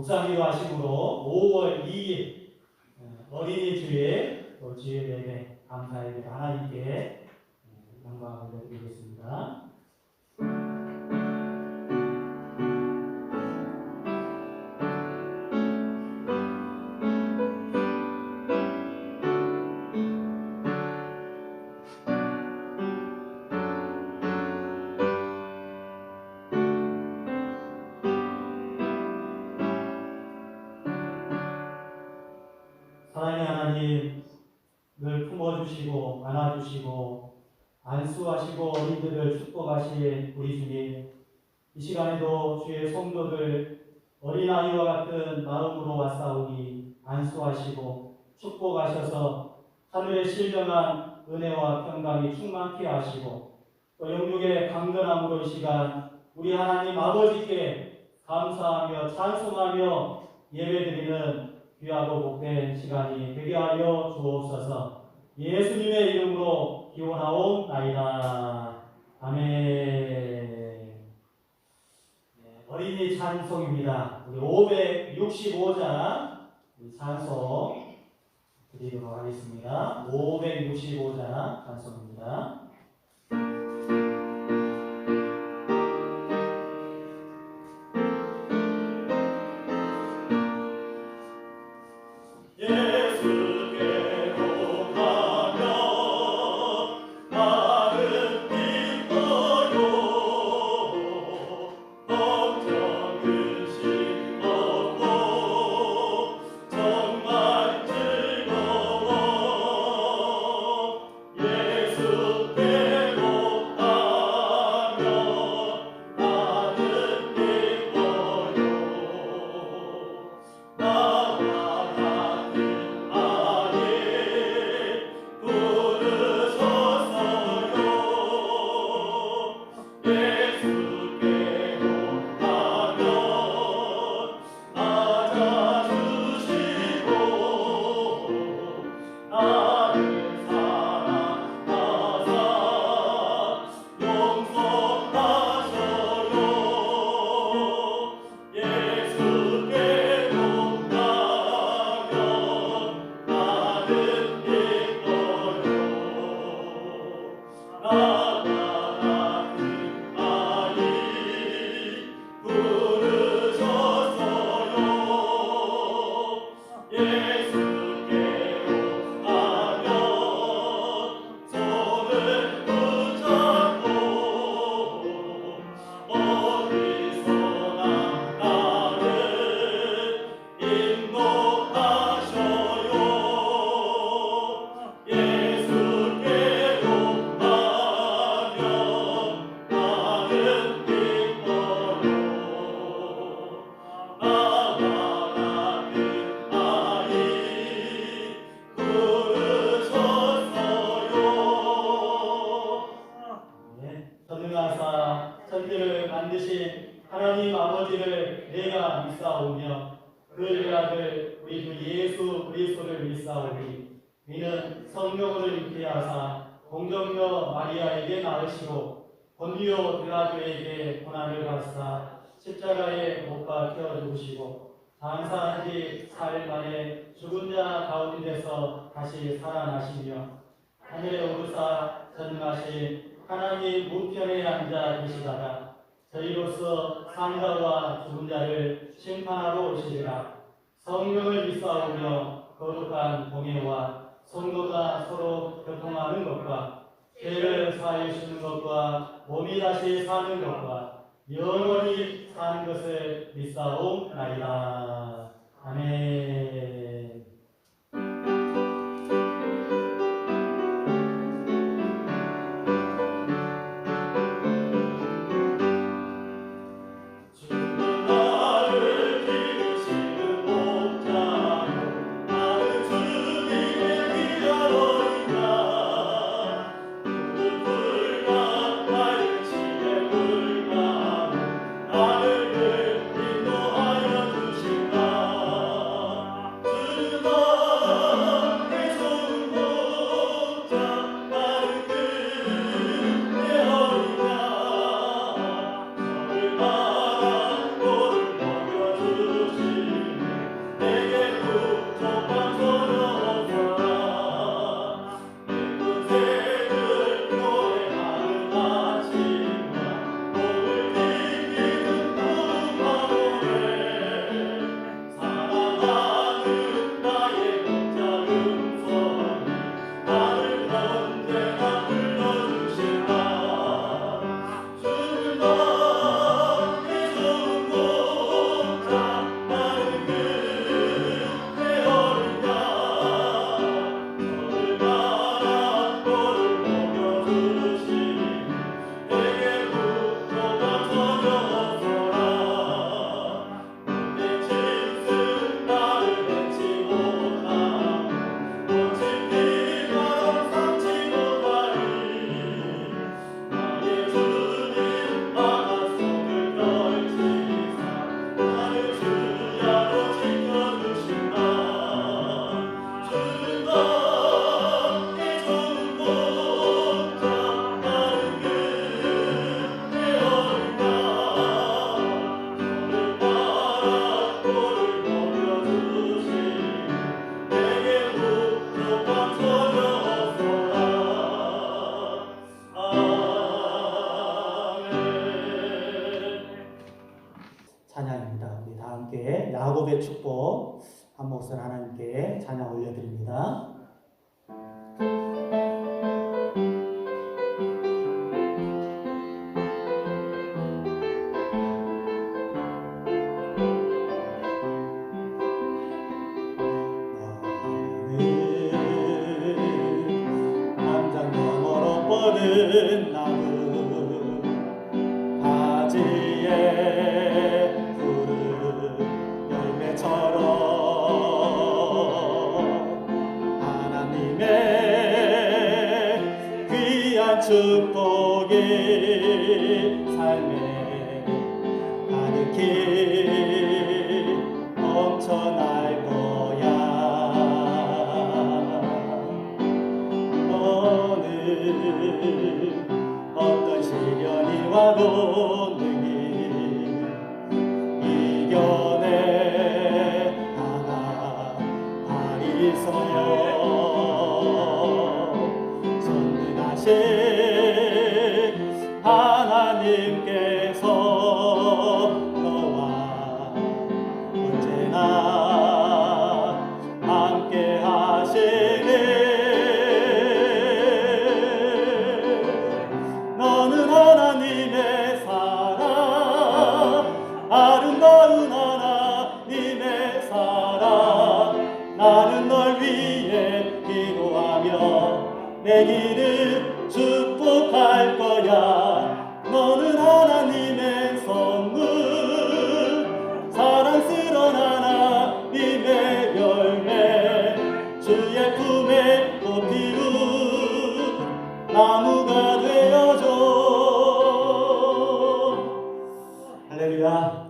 목사님과 하심으로 5월 2일 어린이 주일 또 주일 예배 감사의 하나님께 영광을 올려드리겠습니다. 사랑의 하나님, 늘 품어주시고 안아주시고 안수하시고 어린이들을 축복하신 우리 주님, 이 시간에도 주의 성도들 어린아이와 같은 마음으로 왔사오니 안수하시고 축복하셔서 하늘의 신령한 은혜와 평강이 충만케 하시고 또 영육의 강건함으로 이 시간 우리 하나님 아버지께 감사하며 찬송하며 예배드리는 귀하고 복된 시간이 되게 하여 주옵소서. 예수님의 이름으로 기원하옵나이다. 아멘. 어린이 찬송입니다. 우리 565장 찬송 드리도록 하겠습니다. 565장 찬송입니다. 천지를 만드신 하나님 아버지를 내가 믿사오며 그의 아들 우리 주 예수 그리스도를 믿사오니 이는 성령을 믿게 하사 공정녀 마리아에게 낳으시고 본디오 빌라도에게 고난을 받사 십자가에 못 박혀 죽으시고 장사한 지 4일 만에 죽은 자 가운데서 다시 살아나시며 하늘에 오르사 전능하신 하나님 우편에 앉아 계시다가 저희로서 산자와 죽은 자를 심판하러 오시리라. 성령을 믿사오며 거룩한 공예와 성도가 서로 교통하는 것과 죄를 사하여 주는 것과 몸이 다시 사는 것과 영원히 사는 것을 믿사오나이다. 아멘. 나를 인도하여 주신다. 찬양입니다. 우리 다 함께 야곱의 축복 한 목소리 하나님께 찬양 올려드립니다. 남장 너머로 뻗은 나무 가지에 푸른 열매처럼 하나님의 귀한 축복이 삶에 가득히 넘쳐날 거야. 너는 어떤 시련이 와도 능히 이겨내 하나 발이 서요. 전능하신 하나님께서 너와 언제나 함께 하시네. 너는 하나님의 사랑, 아름다운 하나님의 사랑. 나는 널 위해 기도하며 내 길을 축복할 거야. 너는 하나님의 선물, 사랑스러운 하나님의 열매, 주의 품에 꽃 피운 나무가 되어줘. 할렐루야.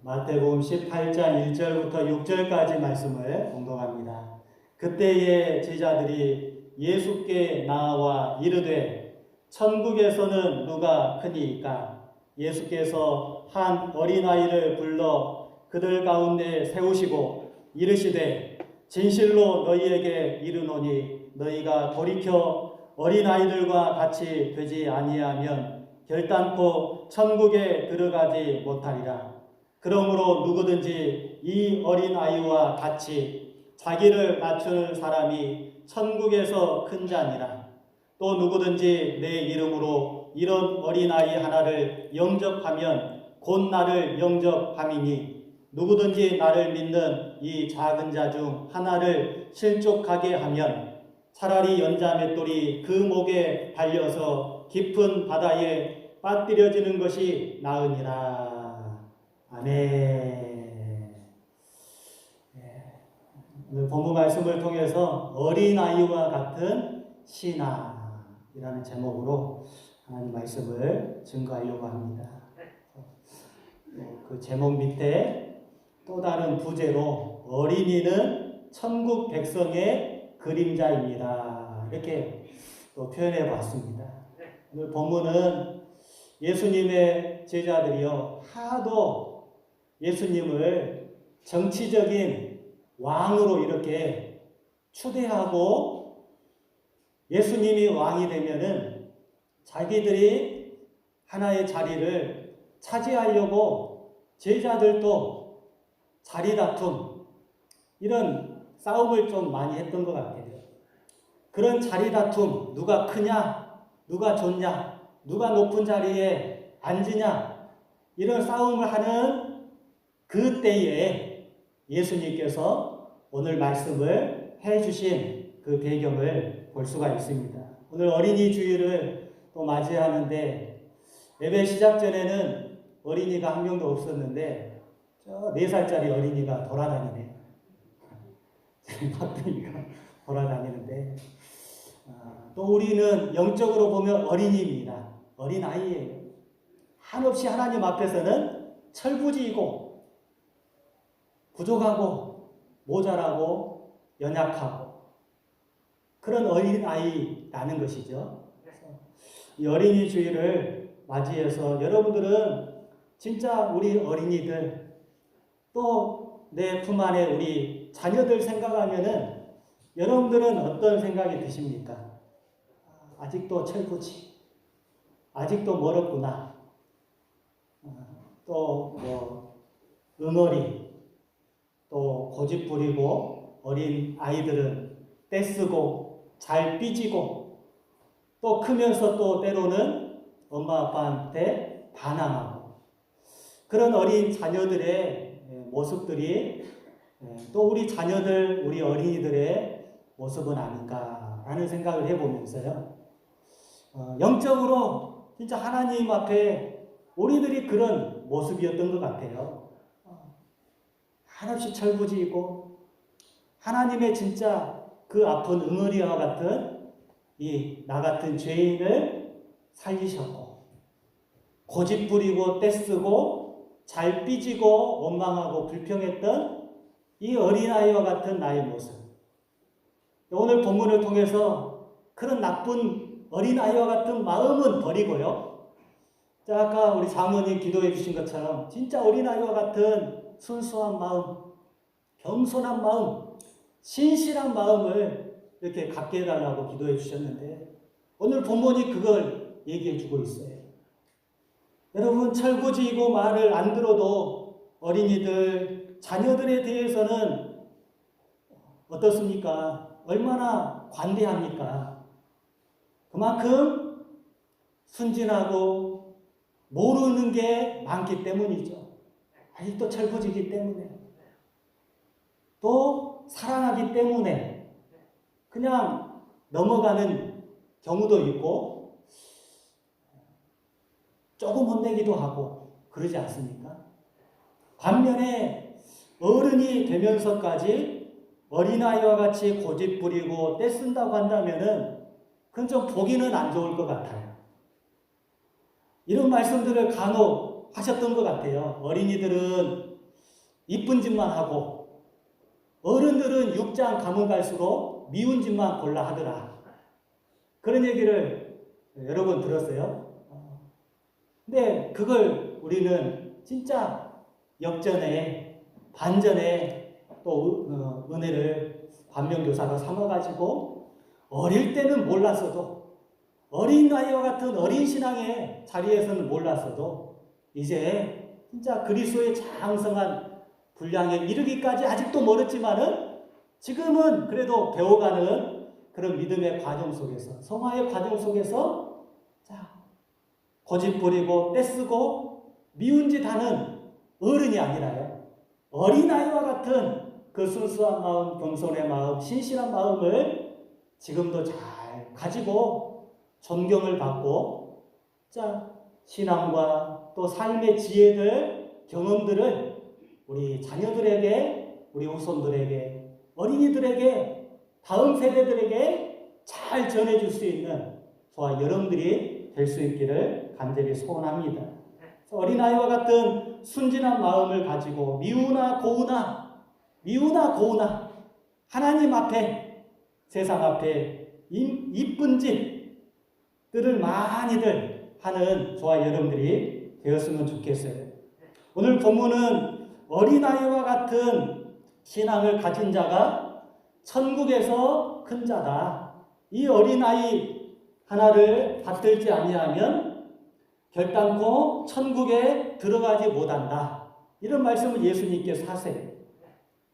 마태복음 18장 1절부터 6절까지 말씀을 공독합니다. 그때의 제자들이 예수께 나와 이르되 천국에서는 누가 크니이까? 예수께서 한 어린아이를 불러 그들 가운데 세우시고 이르시되 진실로 너희에게 이르노니 너희가 돌이켜 어린아이들과 같이 되지 아니하면 결단코 천국에 들어가지 못하리라. 그러므로 누구든지 이 어린아이와 같이 자기를 낮추는 사람이 천국에서 큰 자니라. 또 누구든지 내 이름으로 이런 어린아이 하나를 영접하면 곧 나를 영접함이니 누구든지 나를 믿는 이 작은 자 중 하나를 실족하게 하면 차라리 연자 맷돌이 그 목에 달려서 깊은 바다에 빠뜨려지는 것이 나으니라. 아멘. 오늘 본문 말씀을 통해서 어린아이와 같은 신앙이라는 제목으로 하나님 말씀을 증거하려고 합니다. 그 제목 밑에 또 다른 부제로 어린이는 천국 백성의 그림자입니다. 이렇게 또 표현해 봤습니다. 오늘 본문은 예수님의 제자들이요 하도 예수님을 정치적인 왕으로 이렇게 추대하고 예수님이 왕이 되면은 자기들이 하나의 자리를 차지하려고 제자들도 자리 다툼 이런 싸움을 좀 많이 했던 것 같아요. 그런 자리 다툼, 누가 크냐, 누가 좋냐, 누가 높은 자리에 앉으냐 이런 싸움을 하는 그때에 예수님께서 오늘 말씀을 해주신 그 배경을 볼 수가 있습니다. 오늘 어린이 주일을 또 맞이하는데 예배 시작 전에는 어린이가 한 명도 없었는데 저 4살짜리 어린이가 돌아다니네요. 봤더니가 돌아다니는데 또 우리는 영적으로 보면 어린이입니다. 어린아이예요. 한없이 하나님 앞에서는 철부지이고 부족하고 모자라고 연약하고 그런 어린아이라는 것이죠. 이 어린이 주일을 맞이해서 여러분들은 진짜 우리 어린이들 또 내 품 안에 우리 자녀들 생각하면은 여러분들은 어떤 생각이 드십니까? 아직도 철부지, 아직도 멀었구나. 또 응어리, 또 고집 부리고 어린 아이들은 떼쓰고 잘 삐지고 또 크면서 또 때로는 엄마 아빠한테 반항하고 그런 어린 자녀들의 모습들이 또 우리 자녀들, 우리 어린이들의 모습은 아닌가라는 생각을 해보면서요. 영적으로 진짜 하나님 앞에 우리들이 그런 모습이었던 것 같아요. 한없이 철부지이고 하나님의 진짜 그 아픈 응어리와 같은 이 나 같은 죄인을 살리셨고 고집 부리고 떼쓰고 잘 삐지고 원망하고 불평했던 이 어린아이와 같은 나의 모습. 오늘 본문을 통해서 그런 나쁜 어린아이와 같은 마음은 버리고요. 자, 아까 우리 장모님 기도해 주신 것처럼 진짜 어린아이와 같은 순수한 마음, 겸손한 마음, 신실한 마음을 이렇게 갖게 해달라고 기도해 주셨는데 오늘 본문이 그걸 얘기해 주고 있어요. 여러분 철부지이고 말을 안 들어도 어린이들, 자녀들에 대해서는 어떻습니까? 얼마나 관대합니까? 그만큼 순진하고 모르는 게 많기 때문이죠. 아직도 철부지기 때문에 또 사랑하기 때문에 그냥 넘어가는 경우도 있고 조금 혼내기도 하고 그러지 않습니까? 반면에 어른이 되면서까지 어린아이와 같이 고집 부리고 떼쓴다고 한다면은 그건 좀 보기는 안 좋을 것 같아요. 이런 말씀들을 간혹 하셨던 것 같아요. 어린이들은 이쁜 짓만 하고 어른들은 육장 가면 갈수록 미운 짓만 골라 하더라. 그런 얘기를 여러 번 들었어요. 근데 그걸 우리는 진짜 역전에 반전에 또 은혜를 반면교사가 삼아가지고 어릴 때는 몰랐어도 어린 아이와 같은 어린 신앙의 자리에서는 몰랐어도 이제 진짜 그리스도의 장성한 분량에 이르기까지 아직도 멀었지만은 지금은 그래도 배워가는 그런 믿음의 과정 속에서 성화의 과정 속에서 자 고집 부리고 떼쓰고 미운 짓 하는 어른이 아니라요. 어린아이와 같은 그 순수한 마음, 겸손의 마음, 신실한 마음을 지금도 잘 가지고 존경을 받고 자 신앙과 또 삶의 지혜들, 경험들을 우리 자녀들에게, 우리 후손들에게, 어린이들에게, 다음 세대들에게 잘 전해줄 수 있는 저와 여러분들이 될 수 있기를 간절히 소원합니다. 어린아이와 같은 순진한 마음을 가지고 미우나 고우나 하나님 앞에 세상 앞에 이쁜 짓들을 많이들 하는 저와 여러분들이 되었으면 좋겠어요. 오늘 본문은 어린아이와 같은 신앙을 가진 자가 천국에서 큰 자다. 이 어린아이 하나를 받들지 아니하면 결단코 천국에 들어가지 못한다. 이런 말씀을 예수님께서 하세요.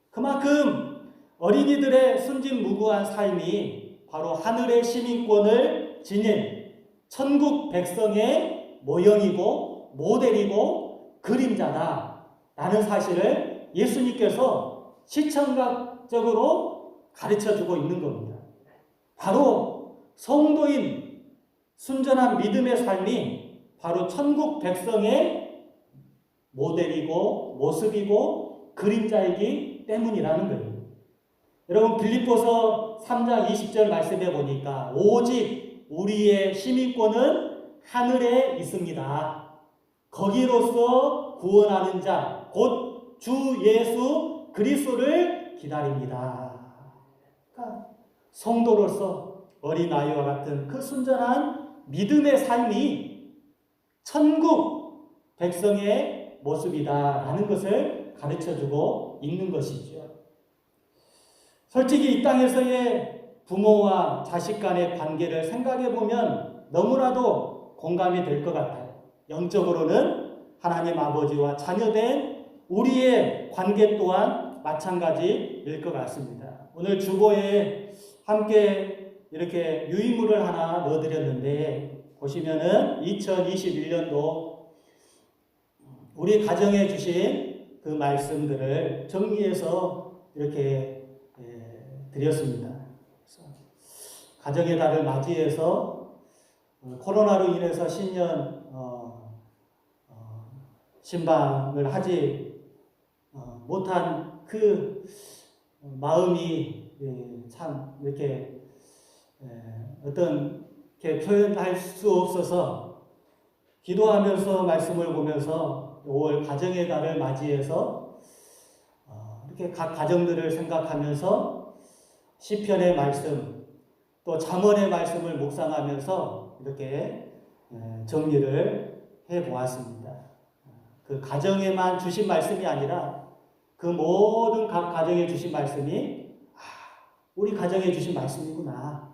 그만큼 어린이들의 순진무구한 삶이 바로 하늘의 시민권을 지닌 천국 백성의 모형이고 모델이고 그림자다. 라는 사실을 예수님께서 시청각적으로 가르쳐주고 있는 겁니다. 바로 성도인 순전한 믿음의 삶이 바로 천국 백성의 모델이고 모습이고 그림자이기 때문이라는 거예요. 여러분 빌립보서 3장 20절 말씀해 보니까 오직 우리의 시민권은 하늘에 있습니다. 거기로서 구원하는 자 곧 주 예수 그리스도를 기다립니다. 그러니까 성도로서 어린아이와 같은 그 순전한 믿음의 삶이 천국 백성의 모습이다라는 것을 가르쳐주고 있는 것이죠. 솔직히 이 땅에서의 부모와 자식 간의 관계를 생각해 보면 너무나도 공감이 될 것 같아요. 영적으로는 하나님 아버지와 자녀된 우리의 관계 또한 마찬가지일 것 같습니다. 오늘 주보에 함께 이렇게 유의물을 하나 넣어드렸는데 보시면은 2021년도 우리 가정에 주신 그 말씀들을 정리해서 이렇게 드렸습니다. 가정의 달을 맞이해서 코로나로 인해서 신년 신방을 하지 못한 그 마음이 참 이렇게 어떤 게 표현할 수 없어서 기도하면서 말씀을 보면서 5월 가정의 달을 맞이해서 이렇게 각 가정들을 생각하면서 시편의 말씀 또 잠언의 말씀을 묵상하면서 이렇게 정리를 해보았습니다. 그 가정에만 주신 말씀이 아니라 그 모든 각 가정에 주신 말씀이 우리 가정에 주신 말씀이구나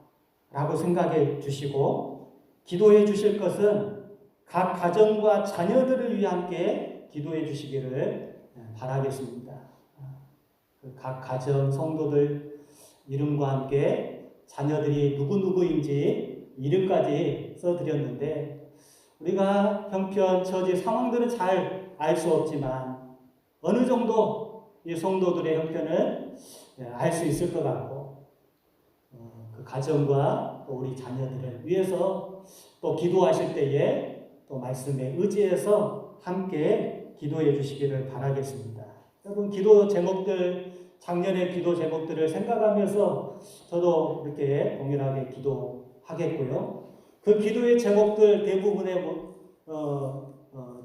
라고 생각해 주시고 기도해 주실 것은 각 가정과 자녀들을 위해 함께 기도해 주시기를 바라겠습니다. 각 가정 성도들 이름과 함께 자녀들이 누구누구인지 이름까지 써드렸는데 우리가 형편, 처지, 상황들은 잘 알 수 없지만 어느 정도 이 성도들의 형편은 알 수 있을 것 같고 그 가정과 또 우리 자녀들을 위해서 또 기도하실 때에 또 말씀에 의지해서 함께 기도해 주시기를 바라겠습니다. 여러분 기도 제목들 작년의 기도 제목들을 생각하면서 저도 이렇게 동일하게 기도하겠고요. 그 기도의 제목들 대부분의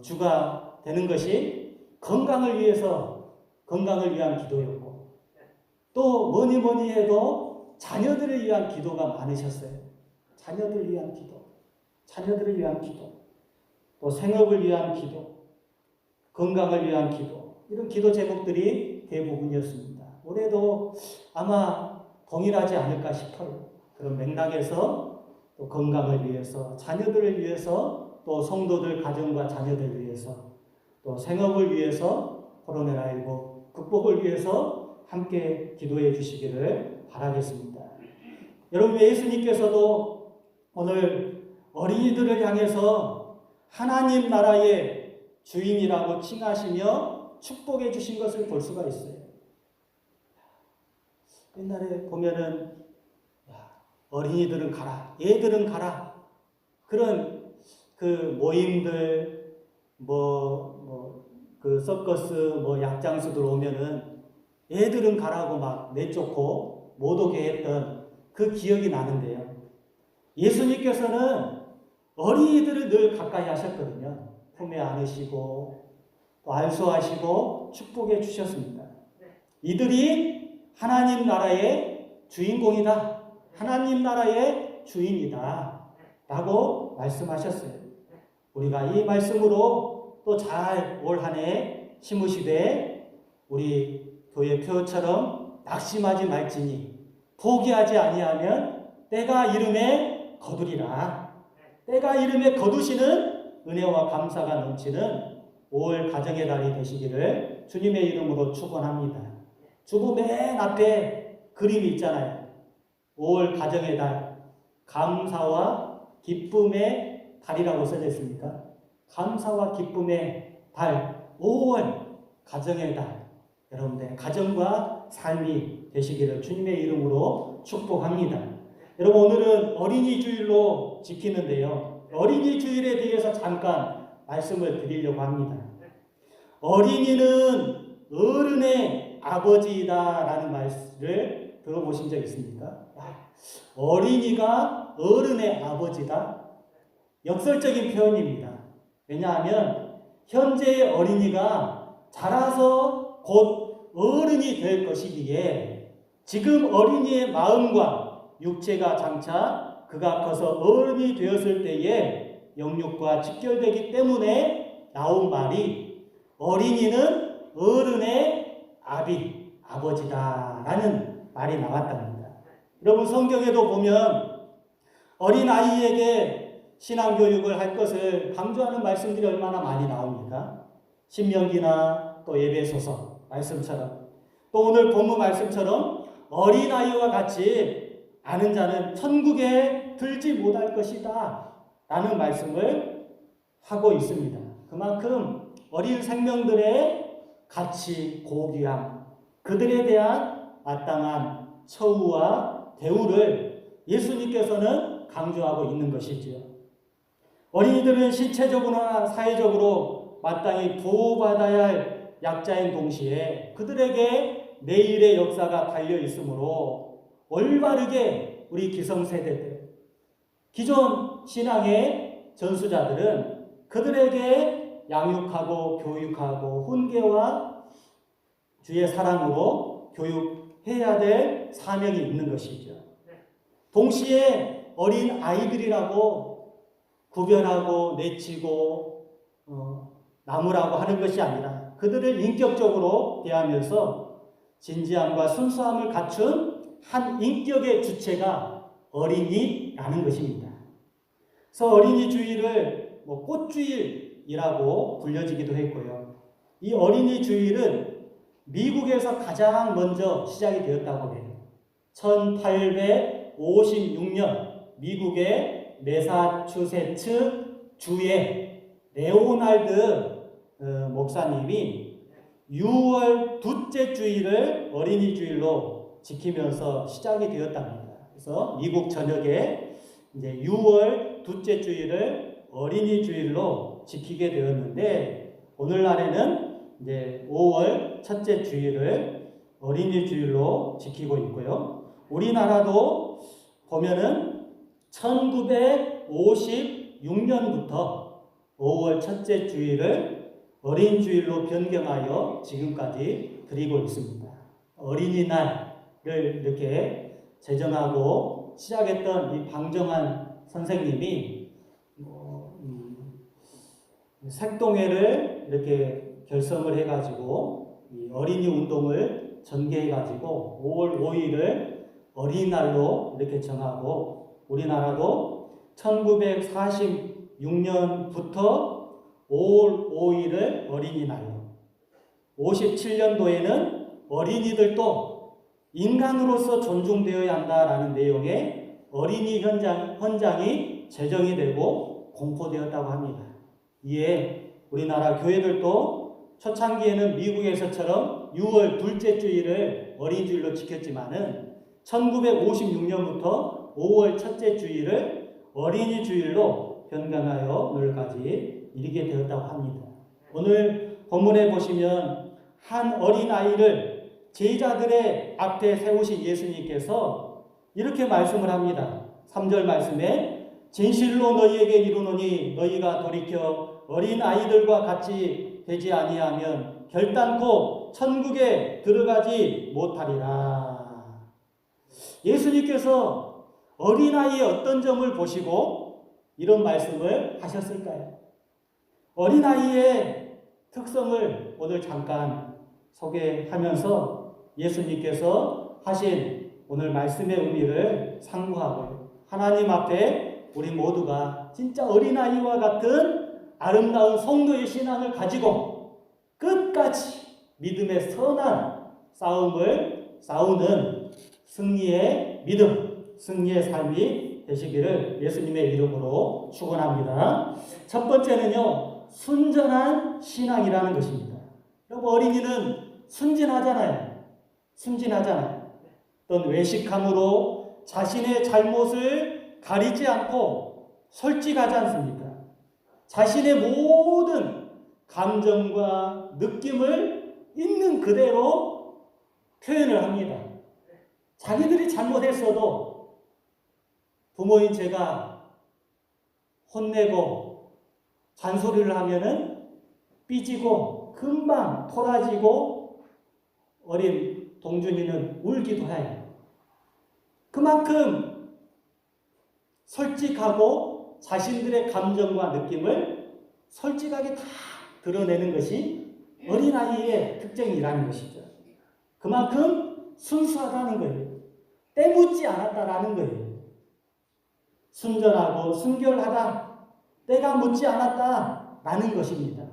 주가 되는 것이 건강을 위한 기도였고 또 뭐니 해도 자녀들을 위한 기도가 많으셨어요. 자녀들을 위한 기도, 또 생업을 위한 기도, 건강을 위한 기도 이런 기도 제목들이 대부분이었습니다. 올해도 아마 동일하지 않을까 싶어요. 그런 맥락에서 또 건강을 위해서, 자녀들을 위해서, 또 성도들 가정과 자녀들을 위해서, 또 생업을 위해서, 코로나19 극복을 위해서 함께 기도해 주시기를 바라겠습니다. 여러분 예수님께서도 오늘 어린이들을 향해서 하나님 나라의 주인이라고 칭하시며 축복해 주신 것을 볼 수가 있어요. 옛날에 보면은 어린이들은 가라, 애들은 가라 그런 그 모임들 그 서커스 약장수들 오면은 애들은 가라고 막 내쫓고 못 오게 했던 그 기억이 나는데요. 예수님께서는 어린이들을 늘 가까이 하셨거든요. 품에 안으시고 또 안수하시고 축복해 주셨습니다. 이들이 하나님 나라의 주인공이다. 하나님 나라의 주인이다. 라고 말씀하셨어요. 우리가 이 말씀으로 또 잘 올 한 해 심으시되 우리 교회 표처럼 낙심하지 말지니 포기하지 아니하면 때가 이름에 거두리라. 때가 이름에 거두시는 은혜와 감사가 넘치는 5월 가정의 달이 되시기를 주님의 이름으로 축원합니다. 주보 맨 앞에 그림이 있잖아요. 5월 가정의 달, 감사와 기쁨의 달이라고 써져 있습니까? 감사와 기쁨의 달, 5월 가정의 달. 여러분들 가정과 삶이 되시기를 주님의 이름으로 축복합니다. 여러분 오늘은 어린이 주일로 지키는데요. 어린이 주일에 대해서 잠깐 말씀을 드리려고 합니다. 어린이는 어른의 아버지이다라는 말씀을 들어보신 적 있습니까? 어린이가 어른의 아버지다? 역설적인 표현입니다. 왜냐하면 현재의 어린이가 자라서 곧 어른이 될 것이기에 지금 어린이의 마음과 육체가 장차 그가 커서 어른이 되었을 때에 영육과 직결되기 때문에 나온 말이 어린이는 어른의 아버지다라는 말이 나왔답니다. 여러분 성경에도 보면 어린아이에게 신앙교육을 할 것을 강조하는 말씀들이 얼마나 많이 나옵니까? 신명기나 또 에베소서 말씀처럼 또 오늘 본문 말씀처럼 어린아이와 같이 아는 자는 천국에 들지 못할 것이다 라는 말씀을 하고 있습니다. 그만큼 어린 생명들의 가치, 고귀함, 그들에 대한 마땅한 처우와 대우를 예수님께서는 강조하고 있는 것이지요. 어린이들은 신체적으로나 사회적으로 마땅히 보호받아야 할 약자인 동시에 그들에게 내일의 역사가 달려 있으므로 올바르게 우리 기성세대들, 기존 신앙의 전수자들은 그들에게 양육하고 교육하고 훈계와 주의 사랑으로 교육해야 될 사명이 있는 것이죠. 동시에 어린 아이들이라고 구별하고 내치고 나무라고 하는 것이 아니라 그들을 인격적으로 대하면서 진지함과 순수함을 갖춘 한 인격의 주체가 어린이라는 것입니다. 그래서 어린이 주일을 꽃주일이라고 불려지기도 했고요. 이 어린이 주일은 미국에서 가장 먼저 시작이 되었다고 해요. 1856년 미국의 매사추세츠 주의 레오날드 목사님이 6월 둘째 주일을 어린이 주일로 지키면서 시작이 되었답니다. 그래서 미국 전역에 이제 6월 둘째 주일을 어린이 주일로 지키게 되었는데 오늘날에는 이제 5월 첫째 주일을 어린이 주일로 지키고 있고요. 우리나라도 보면은 1956년부터 5월 첫째 주일을 어린 주일로 변경하여 지금까지 드리고 있습니다. 어린이날을 이렇게 제정하고 시작했던 이 방정환 선생님이 색동회를 이렇게 결성을 해가지고 이 어린이 운동을 전개해가지고 5월 5일을 어린이날로 이렇게 정하고 우리나라도 1946년부터 5월 5일을 어린이날로 57년도에는 어린이들도 인간으로서 존중되어야 한다라는 내용의 어린이 헌장이 제정이 되고 공포되었다고 합니다. 이에 우리나라 교회들도 초창기에는 미국에서처럼 6월 둘째 주일을 어린이주일로 지켰지만은 1956년부터 5월 첫째 주일을 어린이 주일로 변경하여 오늘까지 이르게 되었다고 합니다. 오늘 본문에 보시면 한 어린아이를 제자들의 앞에 세우신 예수님께서 이렇게 말씀을 합니다. 3절 말씀에 진실로 너희에게 이르노니 너희가 돌이켜 어린아이들과 같이 되지 아니하면 결단코 천국에 들어가지 못하리라. 예수님께서 어린아이의 어떤 점을 보시고 이런 말씀을 하셨을까요? 어린아이의 특성을 오늘 잠깐 소개하면서 예수님께서 하신 오늘 말씀의 의미를 상고하고요. 하나님 앞에 우리 모두가 진짜 어린아이와 같은 아름다운 성도의 신앙을 가지고 끝까지 믿음의 선한 싸움을 싸우는 승리의 믿음, 승리의 삶이 되시기를 예수님의 이름으로 축원합니다. 첫 번째는요, 순전한 신앙이라는 것입니다. 여러분, 어린이는 순진하잖아요. 어떤 외식함으로 자신의 잘못을 가리지 않고 솔직하지 않습니까? 자신의 모든 감정과 느낌을 있는 그대로 표현을 합니다. 자기들이 잘못했어도 부모인 제가 혼내고 잔소리를 하면은 삐지고 금방 토라지고 어린 동준이는 울기도 해요. 그만큼 솔직하고 자신들의 감정과 느낌을 솔직하게 다 드러내는 것이 어린아이의 특징이라는 것이죠. 그만큼 순수하다는 거예요. 때묻지 않았다라는 거예요. 순전하고 순결하다, 때가 묻지 않았다라는 것입니다.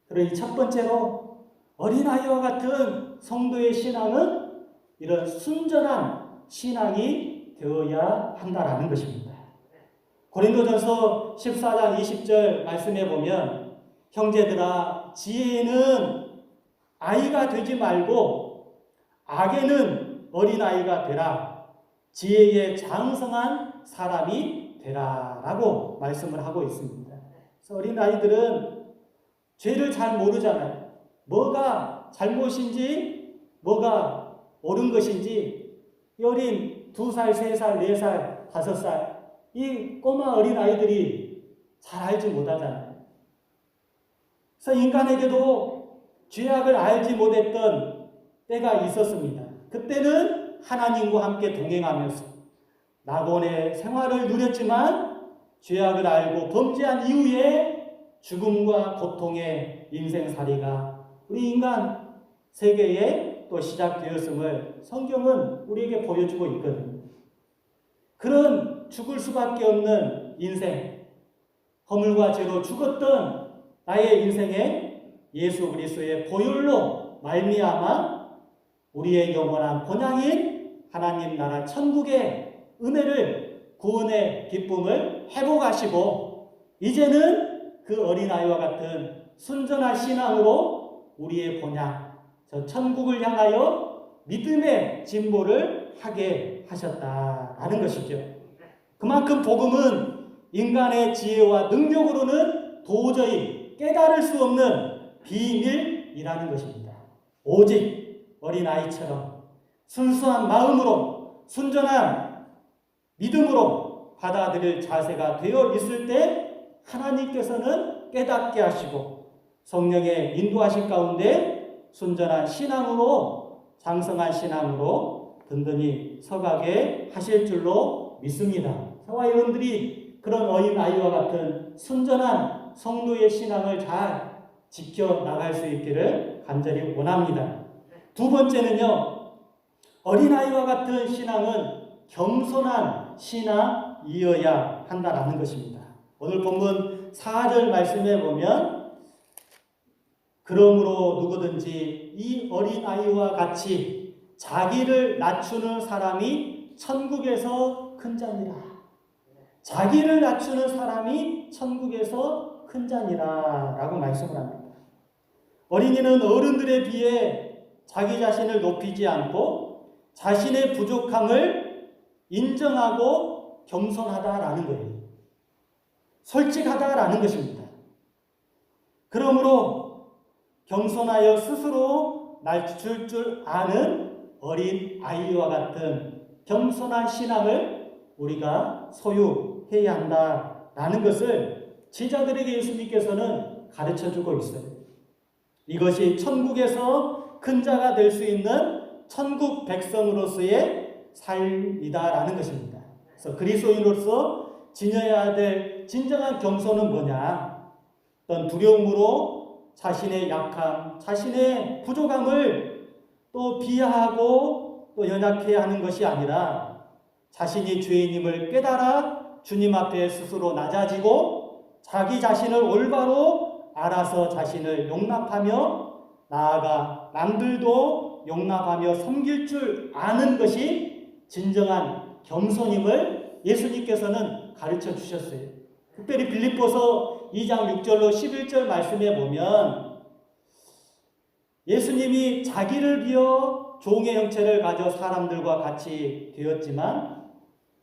그리고 첫 번째로 어린아이와 같은 성도의 신앙은 이런 순전한 신앙이 되어야 한다라는 것입니다. 고린도전서 14장 20절 말씀해 보면 형제들아 지혜에는 아이가 되지 말고 악에는 어린아이가 되라. 지혜에 장성한 사람이 되라 라고 말씀을 하고 있습니다. 그래서 어린아이들은 죄를 잘 모르잖아요. 뭐가 잘못인지 뭐가 옳은 것인지 이 어린 2살, 3살, 4살, 5살 이 꼬마 어린아이들이 잘 알지 못하잖아요. 그래서 인간에게도 죄악을 알지 못했던 때가 있었습니다. 그때는 하나님과 함께 동행하면서 낙원의 생활을 누렸지만 죄악을 알고 범죄한 이후에 죽음과 고통의 인생살이가 우리 인간 세계에 또 시작되었음을 성경은 우리에게 보여주고 있거든요. 그런 죽을 수밖에 없는 인생, 허물과 죄로 죽었던 나의 인생에 예수 그리스도의 보혈로 말미암아 우리의 영원한 본향인 하나님 나라 천국의 은혜를 구원의 기쁨을 회복하시고 이제는 그 어린아이와 같은 순전한 신앙으로 우리의 본향 저 천국을 향하여 믿음의 진보를 하게 하셨다라는 것이죠. 그만큼 복음은 인간의 지혜와 능력으로는 도저히 깨달을 수 없는 비밀이라는 것입니다. 오직 어린아이처럼 순수한 마음으로 순전한 믿음으로 받아들일 자세가 되어 있을 때 하나님께서는 깨닫게 하시고 성령의 인도하신 가운데 순전한 신앙으로 장성한 신앙으로 든든히 서가게 하실 줄로 믿습니다. 저와 여러분들이 그런 어린아이와 같은 순전한 성도의 신앙을 잘 지켜나갈 수 있기를 간절히 원합니다. 두 번째는요, 어린아이와 같은 신앙은 겸손한 신앙이어야 한다라는 것입니다. 오늘 본문 4절 말씀에 보면 그러므로 누구든지 이 어린아이와 같이 자기를 낮추는 사람이 천국에서 큰 자니라. 자기를 낮추는 사람이 천국에서 큰 자니라 라고 말씀을 합니다. 어린이는 어른들에 비해 자기 자신을 높이지 않고 자신의 부족함을 인정하고 겸손하다라는 거예요. 솔직하다라는 것입니다. 그러므로 겸손하여 스스로 낮출 줄 아는 어린 아이와 같은 겸손한 신앙을 우리가 소유해야 한다라는 것을 제자들에게 예수님께서는 가르쳐주고 있어요. 이것이 천국에서 큰 자가 될 수 있는 천국 백성으로서의 삶이다라는 것입니다. 그래서 그리스도인으로서 지녀야 될 진정한 겸손은 뭐냐? 어떤 두려움으로 자신의 약함, 자신의 부족함을 또 비하하고 또 연약해야 하는 것이 아니라 자신이 죄인임을 깨달아 주님 앞에 스스로 낮아지고 자기 자신을 올바로 알아서 자신을 용납하며 나아가 남들도 용납하며 섬길 줄 아는 것이 진정한 겸손임을 예수님께서는 가르쳐 주셨어요. 특별히 빌립보서 2장 6절로 11절 말씀에 보면 예수님이 자기를 비어 종의 형체를 가져 사람들과 같이 되었지만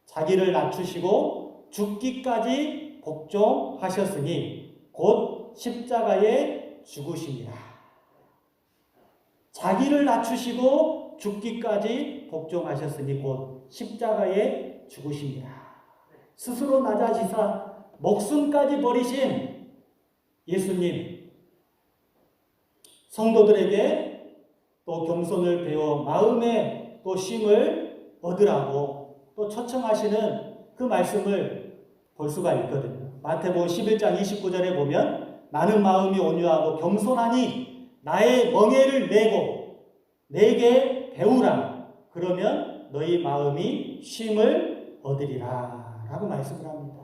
자기를 낮추시고 죽기까지 복종하셨으니 곧 십자가에 죽으심이라. 자기를 낮추시고 죽기까지 복종하셨으니 곧 십자가에 죽으심이라. 스스로 낮아지사 목숨까지 버리신 예수님, 성도들에게 또 겸손을 배워 마음의 또 쉼을 얻으라고 또 초청하시는 그 말씀을 볼 수가 있거든요. 마태복음 11장 29절에 보면 나는 마음이 온유하고 겸손하니 나의 멍에를 메고 내게 배우라. 그러면 너희 마음이 쉼을 얻으리라 라고 말씀을 합니다.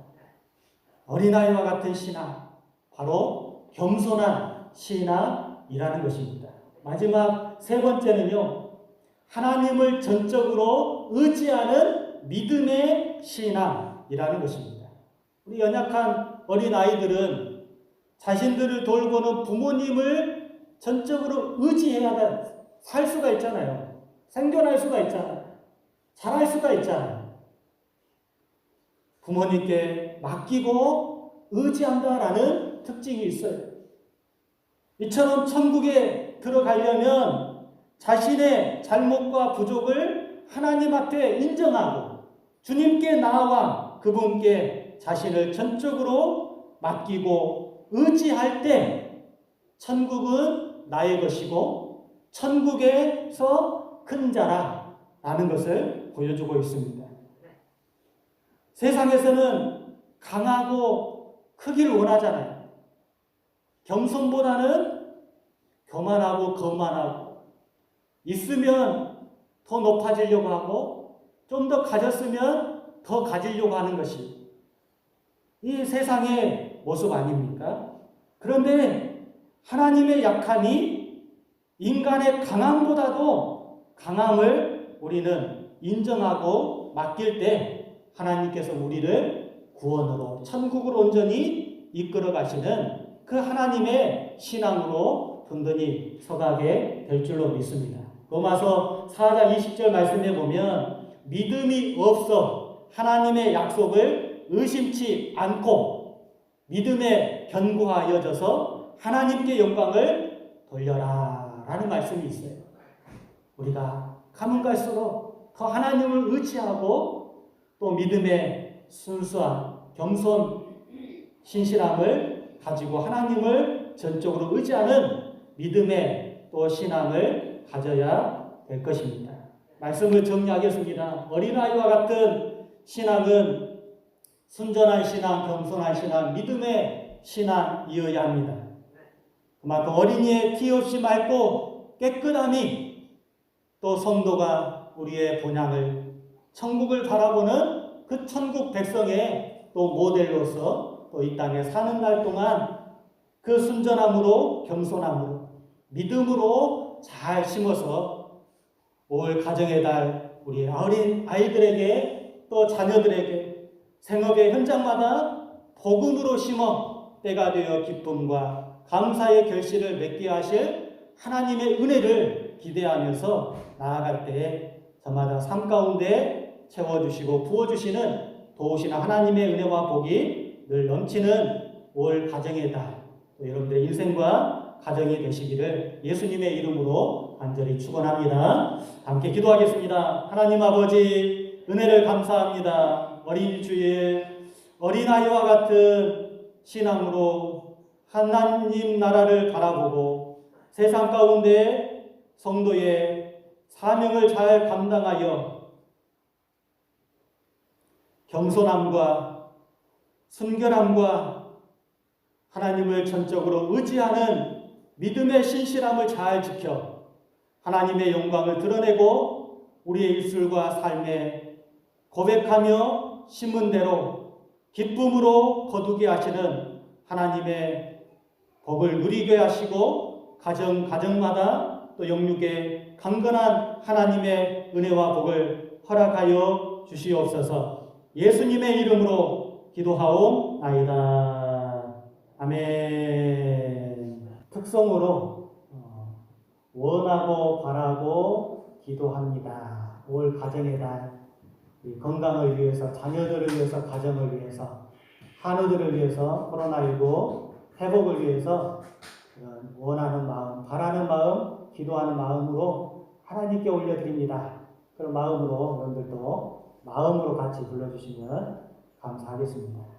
어린아이와 같은 신앙, 바로 겸손한 신앙이라는 것입니다. 마지막 세 번째는요, 하나님을 전적으로 의지하는 믿음의 신앙이라는 것입니다. 우리 연약한 어린아이들은 자신들을 돌보는 부모님을 전적으로 의지해야 살 수가 있잖아요. 생존할 수가 있잖아요. 잘할 수가 있잖아요. 부모님께 맡기고 의지한다라는 특징이 있어요. 이처럼 천국에 들어가려면 자신의 잘못과 부족을 하나님 앞에 인정하고 주님께 나아와 그분께 자신을 전적으로 맡기고 의지할 때 천국은 나의 것이고 천국에서 큰 자라라는 것을 보여주고 있습니다. 세상에서는 강하고 크기를 원하잖아요. 겸손보다는 교만하고 거만하고 있으면 더 높아지려고 하고 좀 더 가졌으면 더 가지려고 하는 것이 이 세상의 모습 아닙니까? 그런데 하나님의 약함이 인간의 강함보다도 강함을 우리는 인정하고 맡길 때 하나님께서 우리를 구원으로 천국으로 온전히 이끌어 가시는 그 하나님의 신앙으로 든든히 서가게 될 줄로 믿습니다. 로마서 4장 20절 말씀에 보면 믿음이 없어 하나님의 약속을 의심치 않고 믿음에 견고하여져서 하나님께 영광을 돌려라 라는 말씀이 있어요. 우리가 가면 갈수록 더 하나님을 의지하고 또 믿음의 순수한 겸손 신실함을 가지고 하나님을 전적으로 의지하는 믿음의 또 신앙을 가져야 될 것입니다. 말씀을 정리하겠습니다. 어린아이와 같은 신앙은 순전한 신앙, 겸손한 신앙, 믿음의 신앙이어야 합니다. 그만큼 어린이의 티 없이 맑고 깨끗함이 또 성도가 우리의 본향을 천국을 바라보는 그 천국 백성의 또 모델로서 또 이 땅에 사는 날 동안 그 순전함으로 겸손함으로 믿음으로 잘 심어서 올 가정의 달 우리 어린 아이들에게 또 자녀들에게 생업의 현장마다 복음으로 심어 때가 되어 기쁨과 감사의 결실을 맺게 하실 하나님의 은혜를 기대하면서 나아갈 때에 저마다 삶 가운데 채워주시고 부어주시는 도우시는 하나님의 은혜와 복이 늘 넘치는 올 가정의 달, 또 여러분들의 인생과 가정이 되시기를 예수님의 이름으로 간절히 축원합니다. 함께 기도하겠습니다. 하나님 아버지 은혜를 감사합니다. 어린 주일 어린아이와 같은 신앙으로 하나님 나라를 바라보고 세상 가운데 성도의 사명을 잘 감당하여 겸손함과 순결함과 하나님을 전적으로 의지하는 믿음의 신실함을 잘 지켜 하나님의 영광을 드러내고 우리의 입술과 삶에 고백하며 심은 대로 기쁨으로 거두게 하시는 하나님의 복을 누리게 하시고 가정마다 또 영육에 강건한 하나님의 은혜와 복을 허락하여 주시옵소서. 예수님의 이름으로 기도하옵나이다. 아멘. 특성으로 원하고 바라고 기도합니다. 올 가정의 달 건강을 위해서, 자녀들을 위해서, 가정을 위해서, 한우들을 위해서, 코로나19 회복을 위해서 원하는 마음, 바라는 마음, 기도하는 마음으로 하나님께 올려드립니다. 그런 마음으로 여러분들도 마음으로 같이 불러주시면 감사하겠습니다.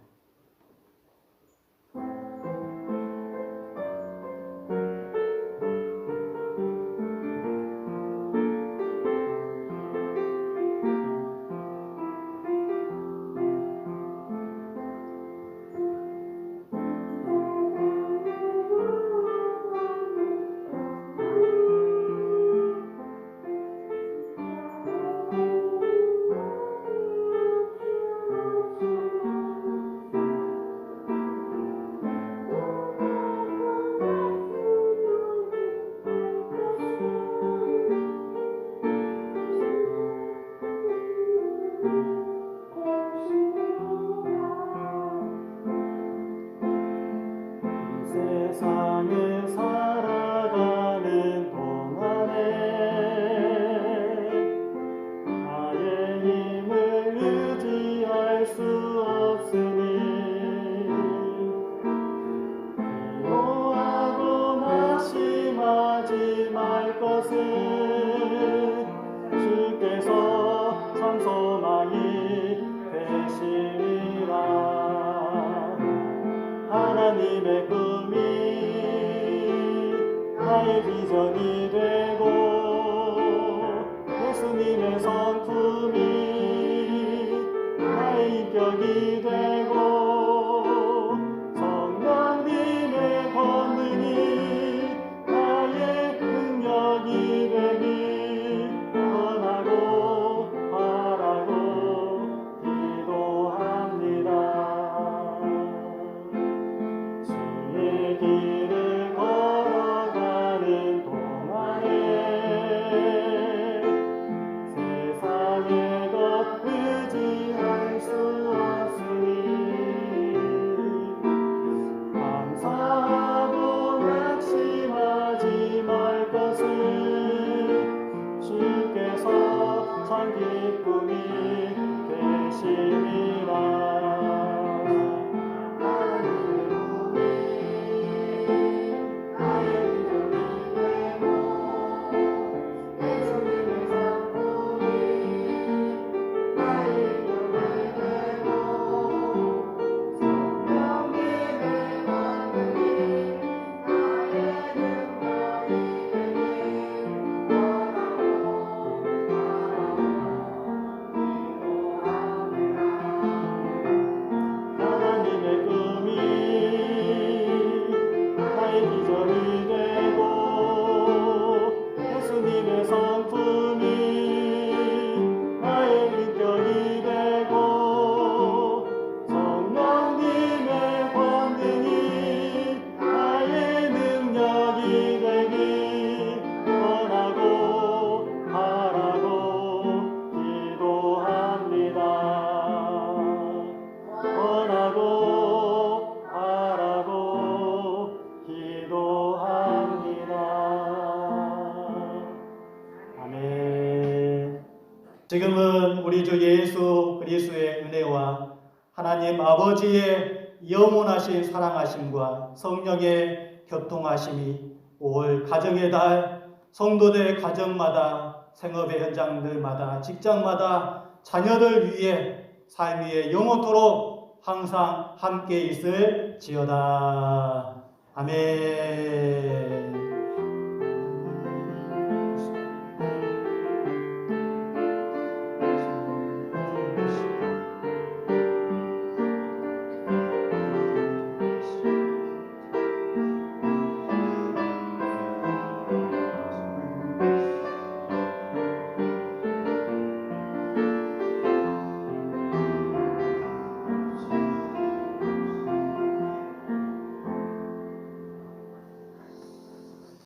지금은 우리 주 예수 그리스도의 은혜와 하나님 아버지의 영원하신 사랑하심과 성령의 교통하심이 올 가정의 달 성도들 가정마다 생업의 현장들마다 직장마다 자녀들 위해 삶 위에 영원토록 항상 함께 있을지어다. 아멘.